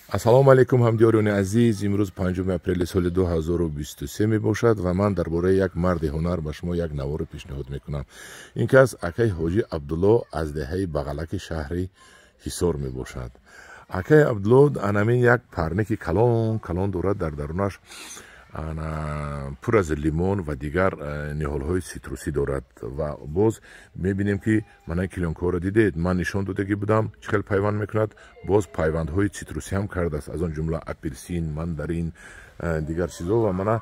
ассалому алайкум ҳамдиёрони азиз, имрӯз 5 апрели соли 2023 мебошад ва ман дар бораи як марди ҳунар ба шумо як наворе пешниҳод мекунам. ин кас акаи ҳоҷи Абдулло аз деҳаи бағалаки шаҳри Ҳисор мебошад. акаи Абдулло анамин як парники калон дорад, дар дарунаш пур аз лимон ва дигар ниҳолҳои ситрусӣ дорад ва боз мебинем ки манаи килонкорро дидед, ман нишон додагӣ будам чӣ хел пайванд мекунад, боз пайвандҳои ситрусӣ ҳам кардааст, аз он ҷумла апелсин, мандарин, дигар чизо ва мана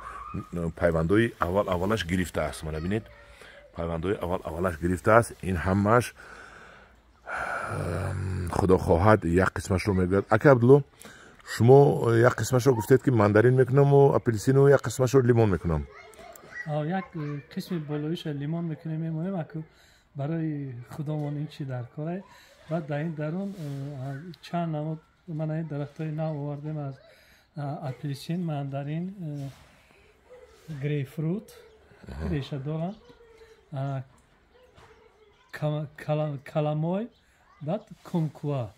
пайвандҳои аввалаш гирифтааст. Мана бинед, пайвандҳои аввалаш гирифтааст. Ин ҳамааш худо хоҳад як қисмашро мегӯяд. ака Абдулло, шумо як қисмашро гуфтед ки мандарин мекунаму апелсину, як қисмашро лимон мекунам. як қисми болоиш лимон мекунем, мемонем аку барои худомон ин чи дар кора. баъд дар ин дарун чанд намуд мана ин дарахтҳои нав овардем аз апелсин, мандарин, грейпфрут реша дорам, каламой, баъд кумкуа.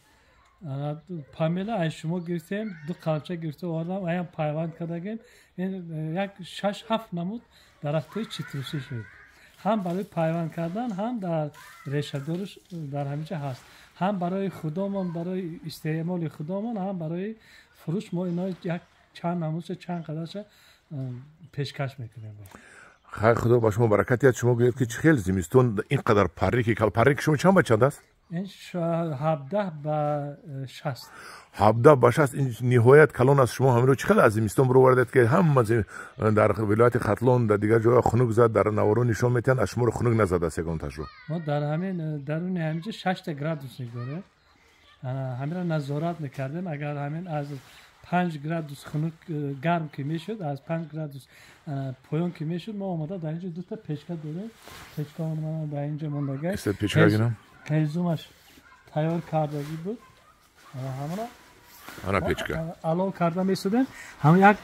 памела ай шумо гирифтем, ду қаламча гирифта овардам, аям пайванд кардагем. як 6-7 намуд дарахтҳои цитрусӣ шуд. ҳам барои пайванд кардан, ҳам дар решадорш дар ҳамиҷа ҳаст. ҳам барои худомон, барои истеъмоли худомон, ҳам барои фурӯш мо ино як чанд намудша, чанд қадарша пешкаш мекунем. хай худо ба шумо баракат диҳад. шумо гӯед ки чӣ хел зимистон ин қадар паррики шумо чанд бачанд аст? ин 17 ба 60. 17 ба 60 ин ниҳоят калон аст. шумо ҳамиро чӣ хел аз зимистон бировардед ки ҳама дар вилояти хатлон, дар дигар ҷоя хунук зад, дар наворо нишон метиҳанд, аз шуморо хунук назадааст ягонаташро? мо дар ҳамин даруни ҳамиҷа 6 градус мегӯрем. ҳамиро назорат мекардем. агар ҳамин аз 5 градус хунук гарм ки мешуд, аз 5 градус поён ки мешуд, мо омода дар инҷо дута печка дорем. печкаон ман дар инҷо мондагай. печка гинам ҳезумаш тайёр кардагӣ буд. ана печка алов карда месудем. ҳам як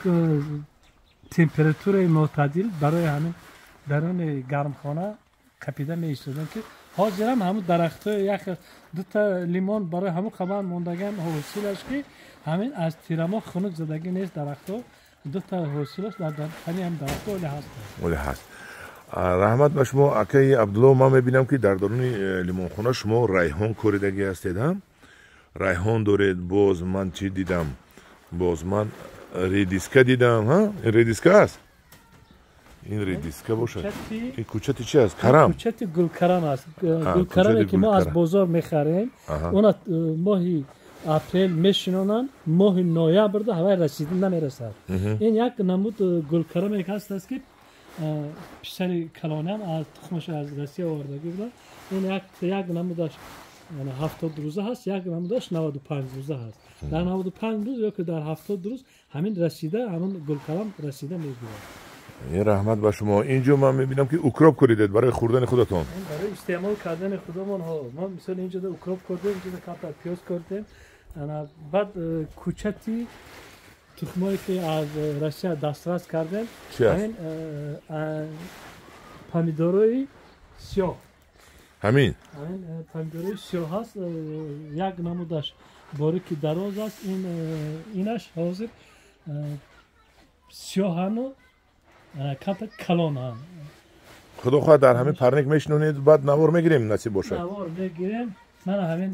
температураи мӯътадил барои ҳамин даруни гармхона капида меистодем ки ҳозирам ҳамун дарахтҳои як дута лимон барои ҳамун хабар мондагам ҳосилаш ки ҳамин аз тирамо хунук задагӣ нест. дарахтҳо дута ҳосилаш дар ҳамин дарахтҳо оле ҳаст. раҳмат ба шумо акаи Абдулло. ман мебинам ки дар даруни лимонхона шумо райҳон коридагӣ ҳастед. райҳон доред. боз ман чӣ дидам? боз ман редиска дидам. редиска аст? ин редиска бошад. ин кӯчати чи аст? карам? кӯчати гулкарам аст. гулкараме ки мо аз бозор мехарем. она моҳи апрел мешинонанд, моҳи ноябрда ҳавай расида намерасад. ин як намуд гулкараме ҳаст ки писари калонам аз тухмаш аз Россия овардагӣ будам. ин як намудаш 70 рӯза ҳаст, як намудаш 95 рӯза ҳаст. дар 95 рӯз ёки дар 70 рӯз ҳамин расида, ҳамин гулкалам расида мегӯяд. раҳмат ба шумо. инҷо ман мебинам ки укроб коридед барои хӯрдани худатон. барои истеъмол кардани худомон. мо мисол инҷода укроб кордем, инҷода капта пиёз кордем. баъд кӯчати тухмое ки аз Россия дастрас кардем. ҳамин помидорои сиёҳ. ҳамин помидорои сиёҳ ҳаст. як намудаш борики дароз аст. инаш ҳозир сиёҳану капта калонам. худо хоҳад дар ҳамин парник мешинонед, баъд навор мегирем насиб бошад. навор мегирем. мана ҳамин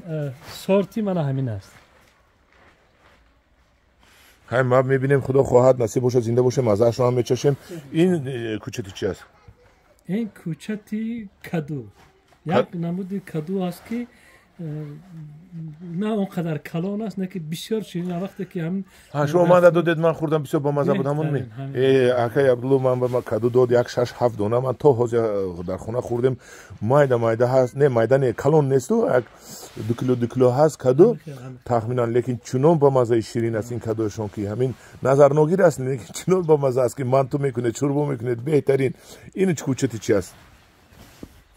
сорти мана ҳамин аст. ҳай ма мебинем худо хоҳад насиб бошад, зинда бошем, мазаашро ҳам мечашем. ин кӯчати чи аст? ин кӯчати каду. як намуди каду аст ки на он қадар калон аст, не ки бисёр ширин. вақте ки ҳамин шумо ман додед, ман хӯрдам, бисёр бомаза буд. ҳамон ми акаи Абдулло ман ба каду дод, як 6-7 дона. ман то ҳозир дар хона хӯрдем. майда ҳаст, не майда не, калон несту, як 2 кило ҳаст каду тахминан. лекин чунон бомазаи ширин аст ин кадуашон ки ҳамин назарногир аст, лекин чунон бомаза аст ки манту мекунед, чӯрбо мекунед, беҳтарин. ин кӯчати чи аст?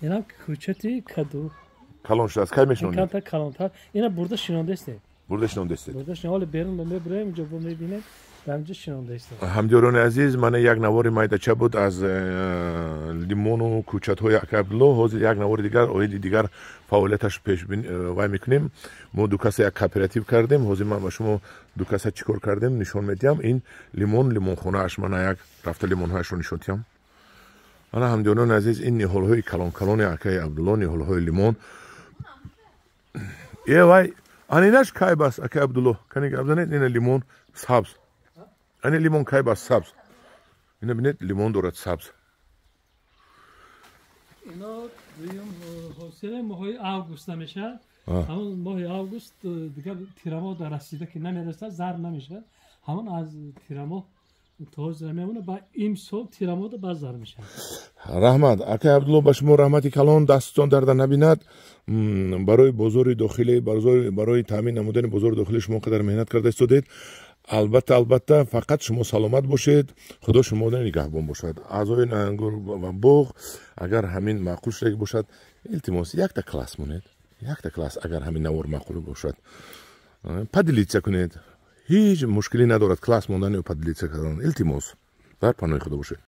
инам кӯчати каду калон шуд аст. кай мешинонед? калонтар. ина бурда шинондестем. бурда шинондестед? бурда шинон. ҳоли берун мебурем, инҷо бо мебинем. Дамҷа шинонда истод. ҳамдиёрони азиз, мана як навори майдача буд аз лимону кӯчатҳои Ака Абдулло. ҳозир як навори дигар, оиди дигар фаъолияташ пешвай мекунем. мо ду каса як кооператив кардем. ҳозир ман ба шумо ду каса чӣ кор кардем нишон медиҳам. ин лимонхонааш, мана як рафта лимонҳояшро нишон диҳам. мана ҳамдиёрони азиз, ин ниҳолҳои калон-калони Акаи Абдулло, ниҳолҳои лимон. вай анинаш кай бас Акаи Абдулло, кани гапзанед. ина лимон сабз. ани лимон кай бас сабз. ина бинед, лимон дорад сабз. ино дуюм ҳосили моҳи августа мешавад. ҳамон моҳи август дигар тирамоҳ дар расида ки намерасад, зар намешавад. ҳамон аз тирамоҳ тоза мемона, ба имсол тирамоҳ баъд зар мешавад. раҳмат. Акаи Абдулло, ба шумо раҳмати калон. дасттон дарда набинад. барои бозори дохилӣ, барои таъмин намудани бозори дохилӣ шумо қадар меҳнат карда истодед. албатта фақат шумо саломат бошед. худо шуморо нигаҳбон бошад. аъзои Наангор ва боғ, агар ҳамин маъқул шуда бошад, илтимос якта класс монед. якта класс агар ҳамин навор маъқул бошад, падилитса кунед. ҳеҷ мушкилӣ надорад класс мондани падилитса кардан. илтимос дар паноҳи худо бошед.